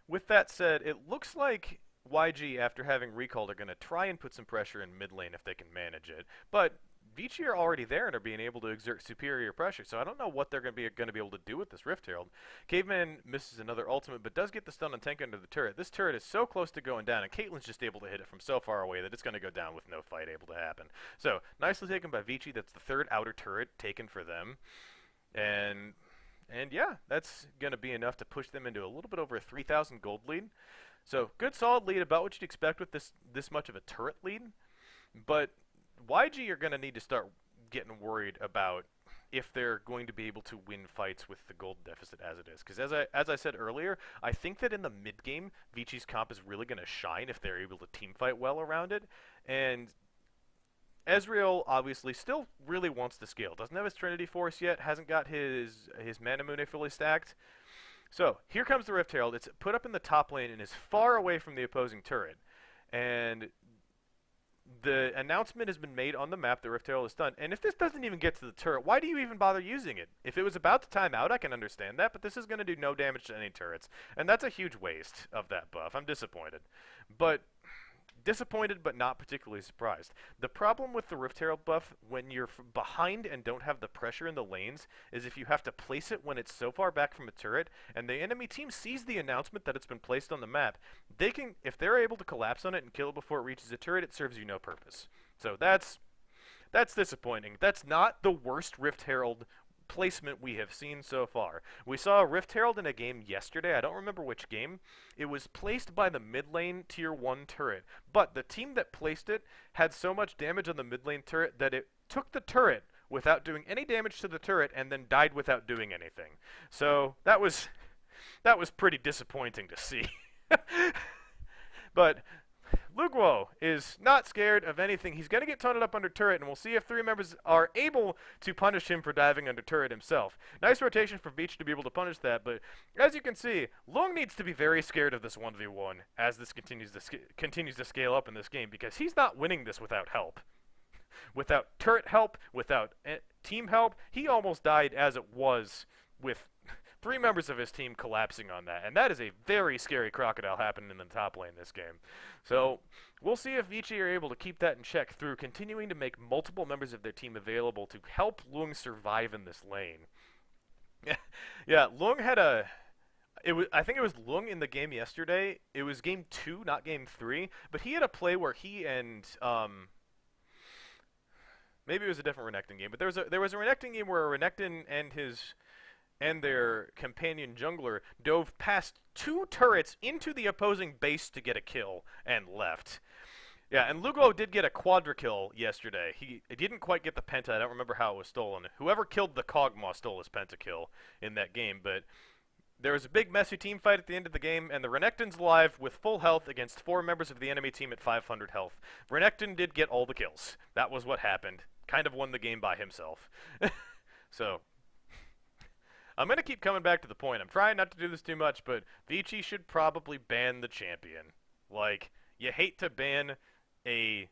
with that said, it looks like YG, after having recalled, are going to try and put some pressure in mid lane if they can manage it, but Vici are already there and are being able to exert superior pressure, so I don't know what they're going to be able to do with this Rift Herald. Caveman misses another ultimate, but does get the stun on tank under the turret. This turret is so close to going down, and Caitlyn's just able to hit it from so far away that it's going to go down with no fight able to happen. So, nicely taken by Vici. That's the third outer turret taken for them. And yeah, that's going to be enough to push them into a little bit over a 3,000 gold lead. So, good solid lead, about what you'd expect with this much of a turret lead. But YG are going to need to start getting worried about if they're going to be able to win fights with the gold deficit as it is. Because as I said earlier, I think that in the mid game, Vici's comp is really going to shine if they're able to team fight well around it. And Ezreal obviously still really wants to scale. Doesn't have his Trinity Force yet. Hasn't got his Mana Mune fully stacked. So here comes the Rift Herald. It's put up in the top lane and is far away from the opposing turret. And the announcement has been made on the map that Rift Herald is done. And if this doesn't even get to the turret, why do you even bother using it? If it was about to time out, I can understand that, but this is going to do no damage to any turrets. And that's a huge waste of that buff. I'm disappointed. Disappointed, but not particularly surprised. The problem with the Rift Herald buff, when you're behind and don't have the pressure in the lanes, is if you have to place it when it's so far back from a turret, and the enemy team sees the announcement that it's been placed on the map, they can, if they're able to collapse on it and kill it before it reaches a turret, it serves you no purpose. So that's disappointing. That's not the worst Rift Herald placement we have seen so far. We saw a Rift Herald in a game yesterday. I don't remember which game. It was placed by the mid lane tier 1 turret, but the team that placed it had so much damage on the mid lane turret that it took the turret without doing any damage to the turret and then died without doing anything. So that was pretty disappointing to see. But Luguo is not scared of anything. He's going to get tunneled up under turret, and we'll see if 3 members are able to punish him for diving under turret himself. Nice rotation for Vici to be able to punish that, but as you can see, Lung needs to be very scared of this 1v1 as this continues to scale up in this game, because he's not winning this without help. Without turret help, without team help, he almost died as it was with 3 members of his team collapsing on that, and that is a very scary crocodile happening in the top lane this game. So we'll see if Vici are able to keep that in check through continuing to make multiple members of their team available to help Lung survive in this lane. Yeah, Lung had I think it was Lung in the game yesterday. It was game 2, not game 3, but he had a play where he and maybe it was a different Renekton game, but there was a Renekton game where Renekton and their companion jungler dove past 2 turrets into the opposing base to get a kill and left. Yeah, and Lugo did get a quadra kill yesterday. He didn't quite get the penta. I don't remember how it was stolen. Whoever killed the Kog'Maw stole his penta kill in that game, but there was a big messy team fight at the end of the game, and the Renekton's alive with full health against 4 members of the enemy team at 500 health. Renekton did get all the kills. That was what happened. Kind of won the game by himself. So, I'm going to keep coming back to the point. I'm trying not to do this too much, but Vici should probably ban the champion. Like, you hate to ban a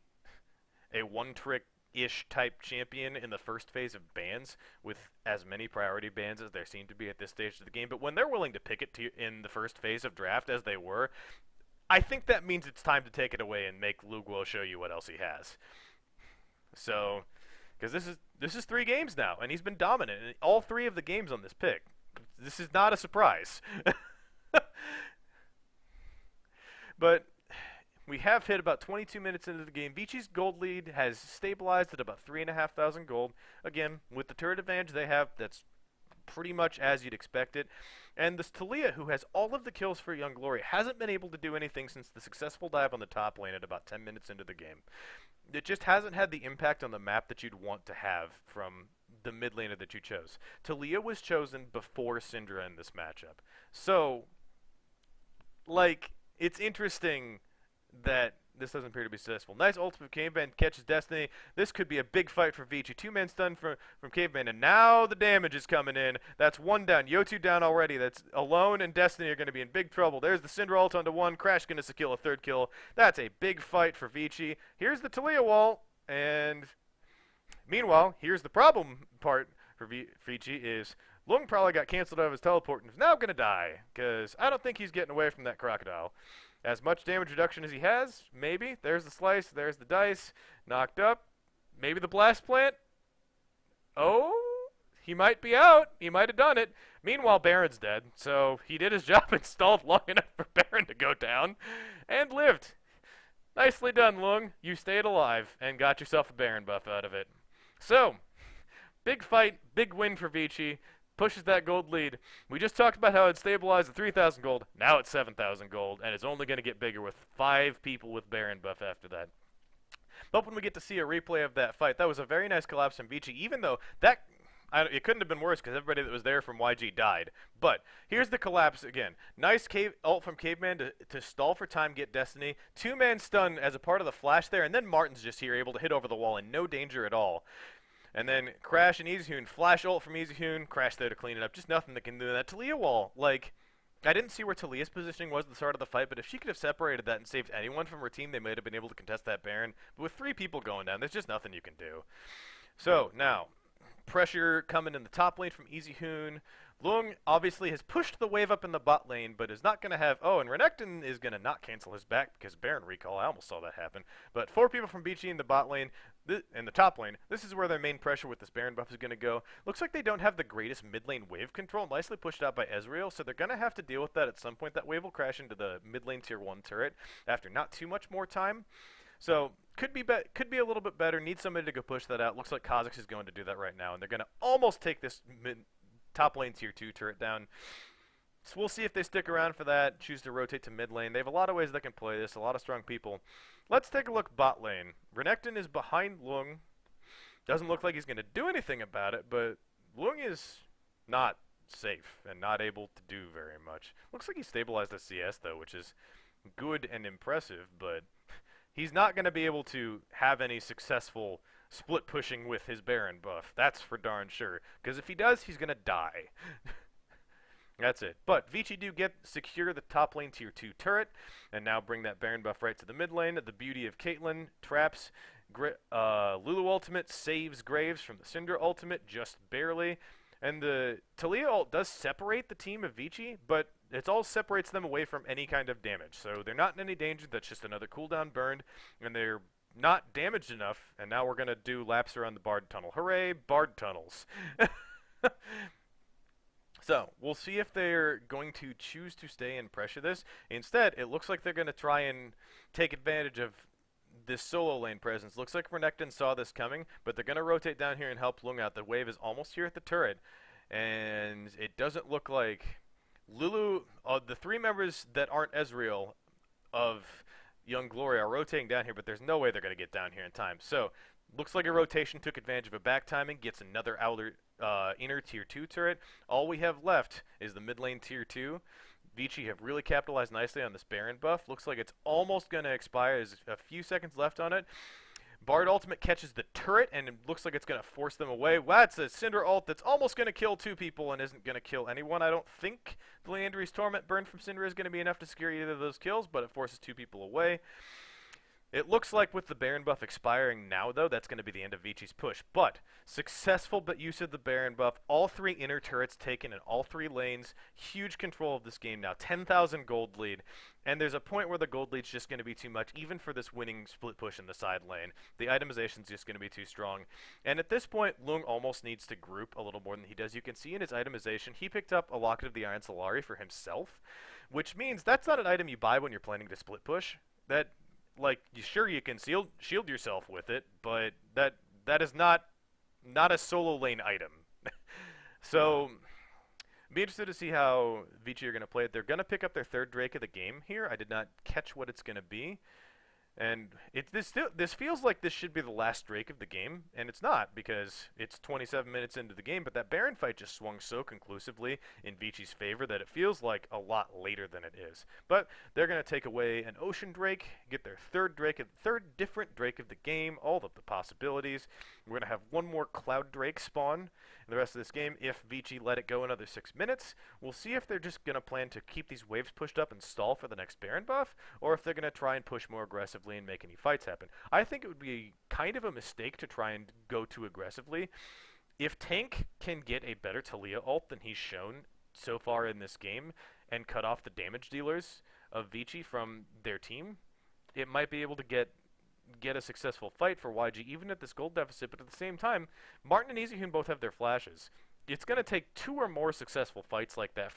one-trick-ish type champion in the first phase of bans with as many priority bans as there seem to be at this stage of the game, but when they're willing to pick it to in the first phase of draft as they were, I think that means it's time to take it away and make Luguo show you what else he has. So, because this is 3 games now, and he's been dominant in all 3 of the games on this pick. This is not a surprise. But we have hit about 22 minutes into the game. Vici's gold lead has stabilized at about 3,500 gold. Again, with the turret advantage they have, that's pretty much as you'd expect it. And this Taliyah, who has all of the kills for Young Glory, hasn't been able to do anything since the successful dive on the top lane at about 10 minutes into the game. It just hasn't had the impact on the map that you'd want to have from the mid laner that you chose. Taliyah was chosen before Syndra in this matchup. So, like, it's interesting that this doesn't appear to be successful. Nice ultimate Caveman catches Destiny. This could be a big fight for Vici. 2-man stun from Caveman, and now the damage is coming in. That's 1 down. Yotu down already. That's Alone and Destiny are going to be in big trouble. There's the Syndra ult onto 1. Crash going to secure a 3rd kill. That's a big fight for Vici. Here's the Taliyah wall, and meanwhile, here's the problem part for Vici is Lung probably got canceled out of his teleport and is now going to die, because I don't think he's getting away from that crocodile. As much damage reduction as he has, maybe. There's the slice, there's the dice. Knocked up. Maybe the blast plant. Oh, he might be out. He might have done it. Meanwhile, Baron's dead, so he did his job and stalled long enough for Baron to go down, and lived. Nicely done, Lung. You stayed alive and got yourself a Baron buff out of it. So, big fight, big win for Vici. Pushes that gold lead. We just talked about how it stabilized at 3,000 gold. Now it's 7,000 gold, and it's only going to get bigger with 5 people with Baron buff after that. But when we get to see a replay of that fight, that was a very nice collapse from Vici, even though that it couldn't have been worse because everybody that was there from YG died. But here's the collapse again. Nice ult from Caveman to stall for time, get Destiny. 2-man stun as a part of the flash there, and then Martin's just here able to hit over the wall in no danger at all. And then Crash and EasyHoon, flash ult from EasyHoon, Crash there to clean it up. Just nothing that can do that. Taliyah wall, like, I didn't see where Taliyah's positioning was at the start of the fight, but if she could have separated that and saved anyone from her team, they might have been able to contest that Baron. But with 3 people going down, there's just nothing you can do. So, now, pressure coming in the top lane from EasyHoon. Lung obviously has pushed the wave up in the bot lane, but is not going to have... Oh, and Renekton is going to not cancel his back because Baron recall. I almost saw that happen. But 4 people from Vici in the bot lane, in the top lane. This is where their main pressure with this Baron buff is going to go. Looks like they don't have the greatest mid lane wave control. Nicely pushed out by Ezreal, so they're going to have to deal with that at some point. That wave will crash into the mid lane tier 1 turret after not too much more time. So, could be a little bit better. Need somebody to go push that out. Looks like Kha'Zix is going to do that right now, and they're going to almost take this top lane tier 2 turret down. So we'll see if they stick around for that, choose to rotate to mid lane. They have a lot of ways they can play this, a lot of strong people. Let's take a look bot lane. Renekton is behind Lung. Doesn't look like he's going to do anything about it, but Lung is not safe and not able to do very much. Looks like he stabilized the CS though, which is good and impressive, but he's not going to be able to have any successful split pushing with his Baron buff. That's for darn sure. Because if he does, he's going to die. That's it. But Vici do secure the top lane tier 2 turret, and now bring that Baron buff right to the mid lane. The beauty of Caitlyn, traps, Lulu ultimate saves Graves from the Syndra ultimate, just barely. And the Taliyah ult does separate the team of Vici, but it all separates them away from any kind of damage. So they're not in any danger. That's just another cooldown burned, and they're not damaged enough, and now we're going to do laps around the Bard Tunnel. Hooray, Bard Tunnels. So, we'll see if they're going to choose to stay and pressure this. Instead, it looks like they're going to try and take advantage of this solo lane presence. Looks like Renekton saw this coming, but they're going to rotate down here and help Lung out. The wave is almost here at the turret, and it doesn't look like Lulu, the 3 members that aren't Ezreal of Young Glory are rotating down here, but there's no way they're going to get down here in time. So, looks like a rotation took advantage of a back timing, gets another outer, inner tier 2 turret. All we have left is the mid lane tier 2. Vici have really capitalized nicely on this Baron buff. Looks like it's almost going to expire. There's a few seconds left on it. Bard ultimate catches the turret, and it looks like it's going to force them away. Wow, it's a Syndra ult that's almost going to kill 2 people and isn't going to kill anyone. I don't think the Leandry's Torment burn from Syndra is going to be enough to secure either of those kills, but it forces 2 people away. It looks like with the Baron buff expiring now, though, that's going to be the end of Vici's push. But successful use of the Baron buff, all 3 inner turrets taken in all 3 lanes, huge control of this game now, 10,000 gold lead. And there's a point where the gold lead's just going to be too much, even for this winning split push in the side lane. The itemization's just going to be too strong. And at this point, Lung almost needs to group a little more than he does. You can see in his itemization, he picked up a Locket of the Iron Solari for himself, which means that's not an item you buy when you're planning to split push. That... Like, sure, you can shield yourself with it, but that is not a solo lane item. So, be interested to see how Vici are going to play it. They're going to pick up their 3rd Drake of the game here. I did not catch what it's going to be. And this feels like this should be the last Drake of the game, and it's not, because it's 27 minutes into the game, but that Baron fight just swung so conclusively in Vici's favor that it feels like a lot later than it is. But they're going to take away an Ocean Drake, get their 3rd different Drake of the game, all of the possibilities. We're going to have one more Cloud Drake spawn in the rest of this game if Vici let it go another 6 minutes. We'll see if they're just going to plan to keep these waves pushed up and stall for the next Baron buff, or if they're going to try and push more aggressively and make any fights happen. I think it would be kind of a mistake to try and go too aggressively. If Tank can get a better Talia ult than he's shown so far in this game and cut off the damage dealers of Vici from their team, it might be able to get a successful fight for YG even at this gold deficit, but at the same time, Martin and EasyHoon both have their flashes. It's going to take 2 or more successful fights like that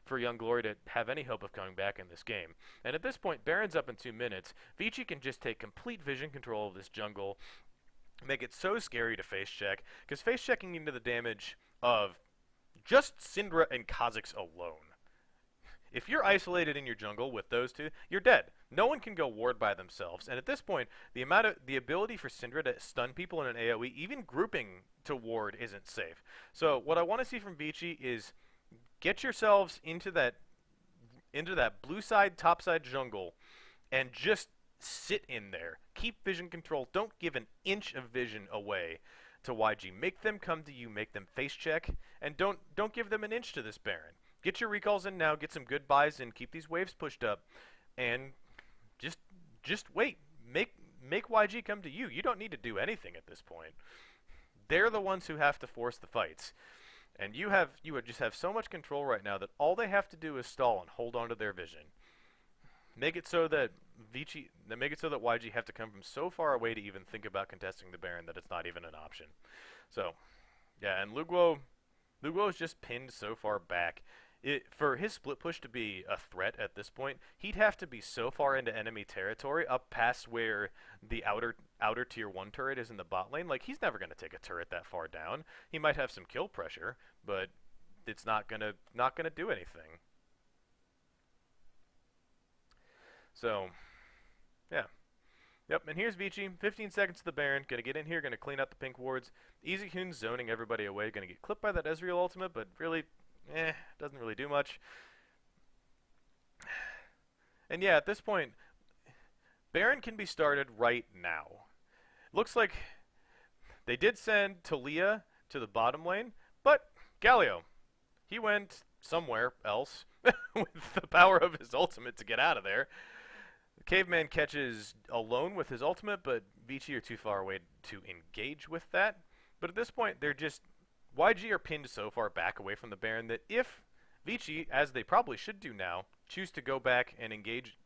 for Young Glory to have any hope of coming back in this game. And at this point, Baron's up in 2 minutes. Vici can just take complete vision control of this jungle, make it so scary to face check, because face checking into the damage of just Syndra and Kha'Zix alone. If you're isolated in your jungle with those 2, you're dead. No one can go ward by themselves. And at this point, the ability for Syndra to stun people in an AoE, even grouping to ward, isn't safe. So what I want to see from Vici is get yourselves into that blue side, top side jungle, and just sit in there. Keep vision control. Don't give an inch of vision away to YG. Make them come to you. Make them face check, and don't give them an inch to this Baron. Get your recalls in now, get some good buys in, keep these waves pushed up, and just wait. Make YG come to you. You don't need to do anything at this point. They're the ones who have to force the fights. And you would just have so much control right now that all they have to do is stall and hold on to their vision. Make it so that YG have to come from so far away to even think about contesting the Baron that it's not even an option. So, yeah, and Luguo is just pinned so far back. For his split push to be a threat at this point, he'd have to be so far into enemy territory, up past where the outer tier 1 turret is in the bot lane. Like, he's never going to take a turret that far down. He might have some kill pressure, but it's not gonna do anything. So, yeah. Yep, and here's Vici, 15 seconds to the Baron, gonna get in here, gonna clean out the pink wards. EasyHoon's zoning everybody away, gonna get clipped by that Ezreal ultimate, but really, doesn't really do much. And yeah, at this point, Baron can be started right now. Looks like they did send Talia to the bottom lane, but Galio, he went somewhere else with the power of his ultimate to get out of there. Caveman catches alone with his ultimate, but Vici are too far away to engage with that. But at this point, YG are pinned so far back away from the Baron that if Vici, as they probably should do now, choose to go back and engage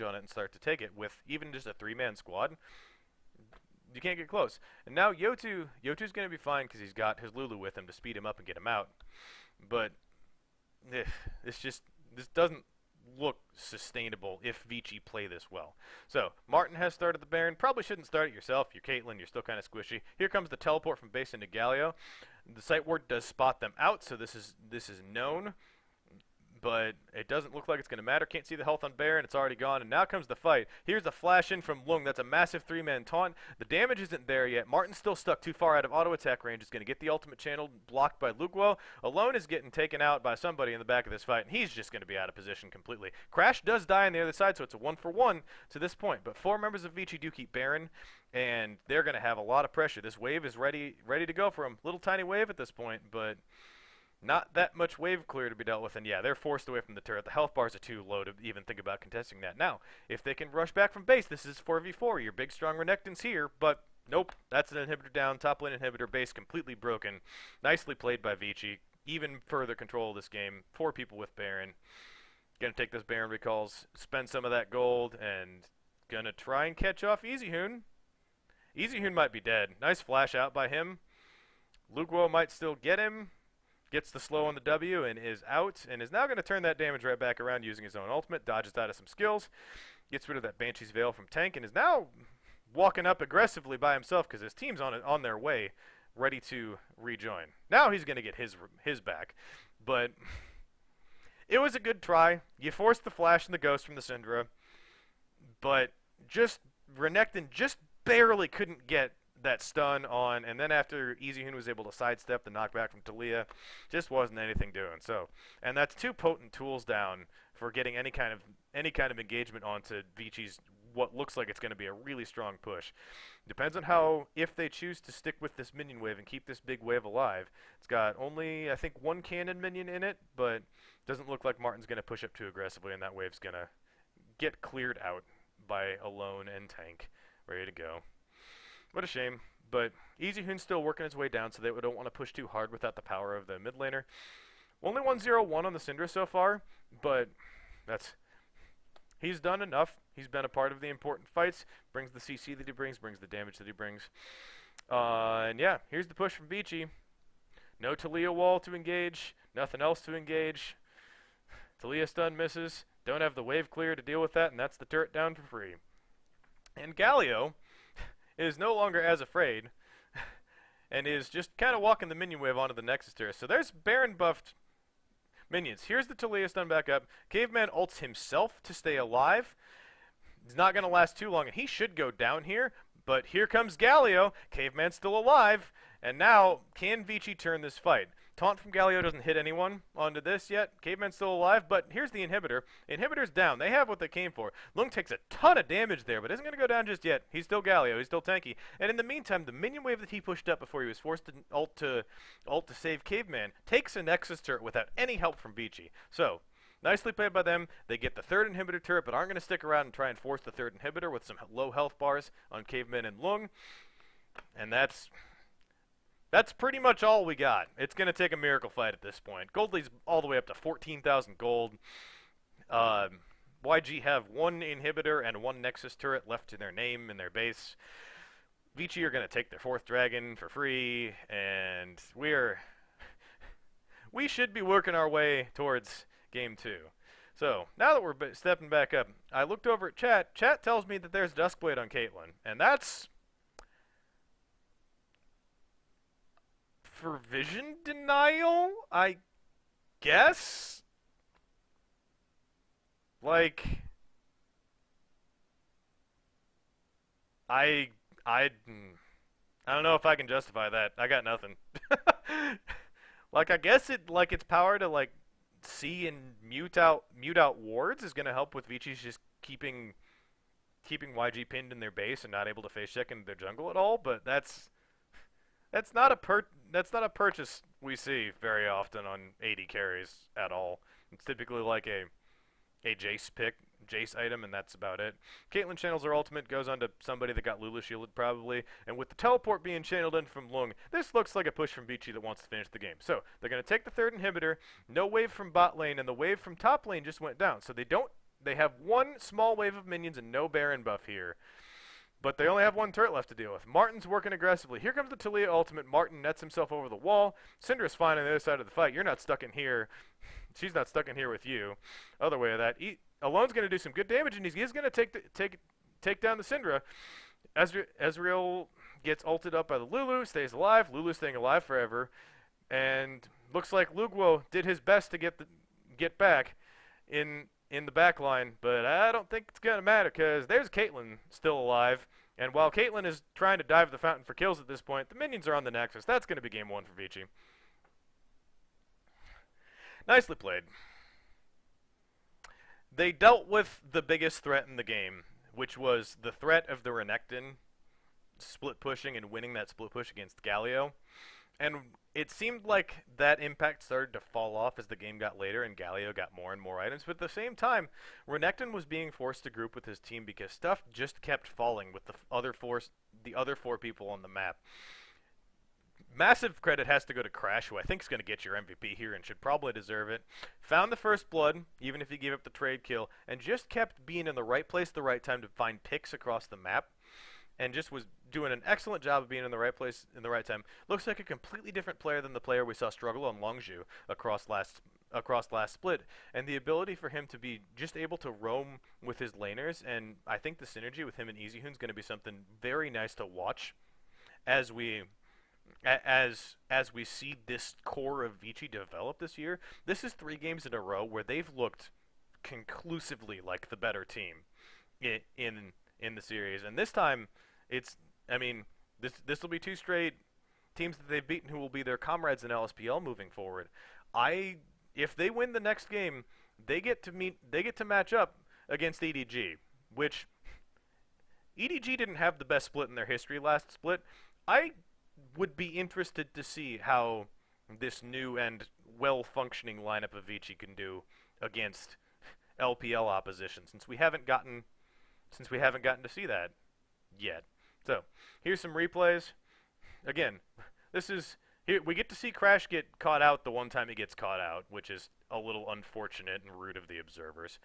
on it and start to take it with even just a 3-man squad, you can't get close. And now Yotu's going to be fine because he's got his Lulu with him to speed him up and get him out. But this doesn't look sustainable if Vici play this well. So, Martin has started the Baron. Probably shouldn't start it yourself. You're Caitlyn, you're still kind of squishy. Here comes the teleport from base into Galio. The site ward does spot them out, so this is known. but it doesn't look like it's going to matter. Can't see the health on Baron. It's already gone, and now comes the fight. Here's a flash in from Lung. That's a massive 3-man taunt. The damage isn't there yet. Martin's still stuck too far out of auto attack range. Is going to get the ultimate channel blocked by Luguo. Alone is getting taken out by somebody in the back of this fight, and he's just going to be out of position completely. Crash does die on the other side, so it's a 1-for-1 to this point, but 4 members of Vici do keep Baron, and they're going to have a lot of pressure. This wave is ready to go for them. Little tiny wave at this point, but not that much wave clear to be dealt with, and yeah, they're forced away from the turret. The health bars are too low to even think about contesting that. Now, if they can rush back from base, this is 4v4. Your big, strong Renekton's here, but nope, that's an inhibitor down. Top lane inhibitor, base completely broken. Nicely played by Vici. Even further control of this game. 4 people with Baron. Gonna take those Baron recalls, spend some of that gold, and gonna try and catch off EasyHoon. EasyHoon might be dead. Nice flash out by him. Luguo might still get him. Gets the slow on the W and is out, and is now going to turn that damage right back around using his own ultimate. Dodges out of some skills. Gets rid of that Banshee's Veil from tank, and is now walking up aggressively by himself because his team's on their way, ready to rejoin. Now he's going to get his back. But it was a good try. You forced the flash and the ghost from the Syndra, but just Renekton just barely couldn't get that stun on, and then after EasyHoon was able to sidestep the knockback from Talia, just wasn't anything doing. So, and that's 2 potent tools down for getting any kind of engagement onto Vici's what looks like it's going to be a really strong push. Depends on how, if they choose to stick with this minion wave and keep this big wave alive. It's got only, I think, 1 cannon minion in it, but doesn't look like Martin's going to push up too aggressively, and that wave's going to get cleared out by Alone and tank, ready to go. What a shame, but EasyHoon's still working his way down, so they don't want to push too hard without the power of the mid laner. Only 1-0-1 on the Syndra so far, but he's done enough. He's been a part of the important fights, brings the CC that he brings the damage that he brings. And yeah, here's the push from Vici. No Talia wall to engage, nothing else to engage. Talia stun misses, don't have the wave clear to deal with that, and that's the turret down for free. And Galio is no longer as afraid, and is just kind of walking the minion wave onto the Nexus turret. So there's Baron buffed minions. Here's the Talia stun back up. Caveman ults himself to stay alive. It's not going to last too long, and he should go down here, but here comes Galio. Caveman's still alive, and now can Vici turn this fight? Taunt from Galio doesn't hit anyone onto this yet. Caveman's still alive, but here's the inhibitor. Inhibitor's down. They have what they came for. Lung takes a ton of damage there, but isn't going to go down just yet. He's still Galio. He's still tanky. And in the meantime, the minion wave that he pushed up before he was forced to ult to save Caveman takes a Nexus turret without any help from Vici. So, nicely played by them. They get the 3rd inhibitor turret, but aren't going to stick around and try and force the 3rd inhibitor with some low health bars on Caveman and Lung. And that's pretty much all we got. It's going to take a miracle fight at this point. Gold leads all the way up to 14,000 gold. YG have 1 inhibitor and 1 Nexus turret left in their name and their base. Vici are going to take their 4th dragon for free, and we should be working our way towards Game 2. So, now that we're stepping back up, I looked over at chat. Chat tells me that there's Duskblade on Caitlyn, and that's for vision denial, I guess? Like, I don't know if I can justify that. I got nothing. Like, I guess its power to like see and mute out wards is gonna help with Vici's just keeping YG pinned in their base and not able to face check into their jungle at all, but that's not a purchase we see very often on AD carries at all. It's typically like a Jace item, and that's about it. Caitlyn channels her ultimate, goes on to somebody that got Lulu shielded probably, and with the teleport being channeled in from Lung, this looks like a push from Vici that wants to finish the game. So they're going to take the 3rd inhibitor, no wave from bot lane, and the wave from top lane just went down. So they have 1 small wave of minions and no Baron buff here. But they only have 1 turret left to deal with. Martin's working aggressively. Here comes the Talia ultimate. Martin nets himself over the wall. Syndra's fine on the other side of the fight. You're not stuck in here. She's not stuck in here with you. Other way of that. Alone's going to do some good damage, and he's going to take down the Syndra. Ezreal gets ulted up by the Lulu, stays alive. Lulu's staying alive forever. And looks like Luguo did his best to get get back in the back line, but I don't think it's going to matter because there's Caitlyn still alive. And while Caitlyn is trying to dive the fountain for kills at this point, the minions are on the Nexus. That's going to be game 1 for Vici. Nicely played. They dealt with the biggest threat in the game, which was the threat of the Renekton split pushing and winning that split push against Galio. And it seemed like that impact started to fall off as the game got later and Galio got more and more items. But at the same time, Renekton was being forced to group with his team because stuff just kept falling with the other four people on the map. Massive credit has to go to Crash, who I think is going to get your MVP here and should probably deserve it. Found the first blood, even if he gave up the trade kill, and just kept being in the right place at the right time to find picks across the map. And just was doing an excellent job of being in the right place in the right time. Looks like a completely different player than the player we saw struggle on Longzhu across last split. And the ability for him to be just able to roam with his laners, and I think the synergy with him and EasyHoon is going to be something very nice to watch as we see this core of Vici develop this year. This is 3 games in a row where they've looked conclusively like the better team in the series, and this time this will be 2 straight teams that they've beaten who will be their comrades in LSPL moving forward. If they win the next game, they get to match up against EDG, which EDG didn't have the best split in their history last split. I would be interested to see how this new and well-functioning lineup of Vici can do against LPL opposition, since we haven't gotten to see that yet. So, here's some replays. Again, here we get to see Crash get caught out the one time he gets caught out, which is a little unfortunate and rude of the observers.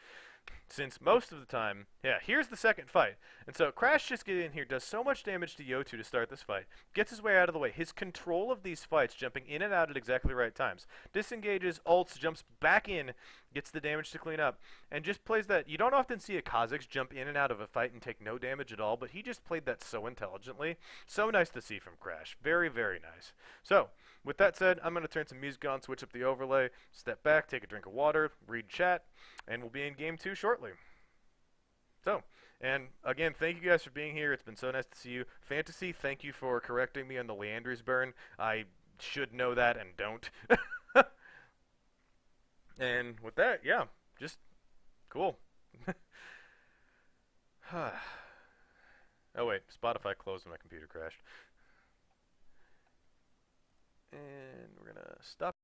Since most of the time, yeah, here's the second fight. And so Crash just gets in here, does so much damage to Yotu to start this fight, gets his way out of the way. His control of these fights, jumping in and out at exactly the right times, disengages, ults, jumps back in, gets the damage to clean up, and just plays that. You don't often see a Kha'Zix jump in and out of a fight and take no damage at all, but he just played that so intelligently. So nice to see from Crash. Very, very nice. So, with that said, I'm going to turn some music on, switch up the overlay, step back, take a drink of water, read chat, and we'll be in game 2 shortly. So, and again, thank you guys for being here. It's been so nice to see you. Fantasy, thank you for correcting me on the Leandry's burn. I should know that and don't. And with that, yeah, just cool. Oh wait, Spotify closed and my computer crashed. And we're going to stop.